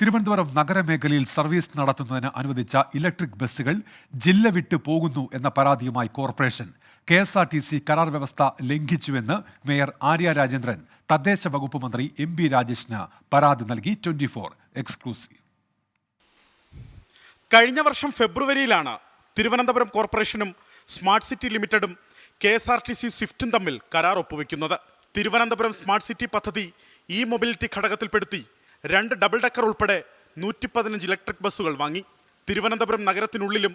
Thiruvananthapuram നഗരമേഖലയിൽ service നടത്തുന്നതിന് അനുവദിച്ച electric ബസ്സുകൾ ജില്ല വിട്ടു പോകുന്നു എന്ന പരാതിയുമായി കോർപ്പറേഷൻ. KSRTC കരാർ വ്യവസ്ഥ ലംഘിച്ചുവെന്ന് മേയർ ആര്യ രാജേന്ദ്രൻ തദ്ദേശ വകുപ്പ് മന്ത്രി MB രാജേഷിന് പരാതി നൽകി. 24 എക്സ്ക്ലൂസീവ്. കഴിഞ്ഞ വർഷം ഫെബ്രുവരിയിലാണ് തിരുവനന്തപുരം കോർപ്പറേഷനും സ്മാർട്ട് സിറ്റി ലിമിറ്റഡും KSRTC സ്വിഫ്റ്റും തമ്മിൽ കരാർ ഒപ്പുവെക്കുന്നത്. തിരുവനന്തപുരം സ്മാർട്ട് സിറ്റി പദ്ധതി മൊബിലിറ്റി ഘടകത്തിൽപ്പെടുത്തി 2 ഡബിൾ ഡെക്കർ ഉൾപ്പെടെ 115 ഇലക്ട്രിക് ബസ്സുകൾ വാങ്ങി. തിരുവനന്തപുരം നഗരത്തിനുള്ളിലും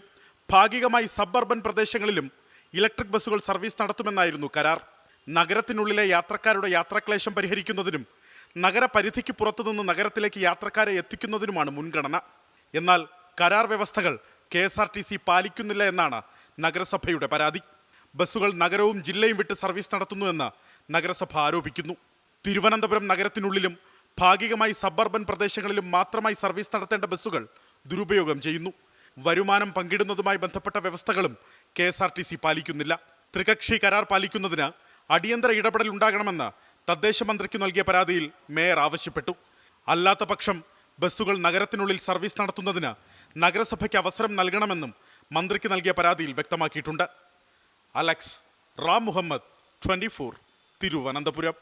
ഭാഗികമായി സബ് അർബൻ പ്രദേശങ്ങളിലും ഇലക്ട്രിക് ബസ്സുകൾ സർവീസ് നടത്തുമെന്നായിരുന്നു കരാർ. നഗരത്തിനുള്ളിലെ യാത്രക്കാരുടെ യാത്രാക്ലേശം പരിഹരിക്കുന്നതിനും നഗരപരിധിക്ക് പുറത്തുനിന്ന് നഗരത്തിലേക്ക് യാത്രക്കാരെ എത്തിക്കുന്നതിനുമാണ് മുൻഗണന. എന്നാൽ കരാർ വ്യവസ്ഥകൾ KSRTC പാലിക്കുന്നില്ല എന്നാണ് നഗരസഭയുടെ പരാതി. ബസ്സുകൾ നഗരവും ജില്ലയും വിട്ട് സർവീസ് നടത്തുന്നുവെന്ന് നഗരസഭ ആരോപിക്കുന്നു. തിരുവനന്തപുരം നഗരത്തിനുള്ളിലും ഭാഗികമായി സബർബൻ പ്രദേശങ്ങളിലും മാത്രമായി സർവീസ് നടത്തേണ്ട ബസ്സുകൾ ദുരുപയോഗം ചെയ്യുന്നു. വരുമാനം പങ്കിടുന്നതുമായി ബന്ധപ്പെട്ട വ്യവസ്ഥകളും KSRTC പാലിക്കുന്നില്ല. ത്രികക്ഷി കരാർ പാലിക്കുന്നതിന് അടിയന്തര ഇടപെടൽ ഉണ്ടാകണമെന്ന് തദ്ദേശ മന്ത്രിക്ക് നൽകിയ പരാതിയിൽ മേയർ ആവശ്യപ്പെട്ടു. അല്ലാത്ത പക്ഷം ബസ്സുകൾ നഗരത്തിനുള്ളിൽ സർവീസ് നടത്തുന്നതിന് നഗരസഭയ്ക്ക് അവസരം നൽകണമെന്നും മന്ത്രിക്ക് നൽകിയ പരാതിയിൽ വ്യക്തമാക്കിയിട്ടുണ്ട്. അലക്സ് റാം മുഹമ്മദ്, 24 തിരുവനന്തപുരം.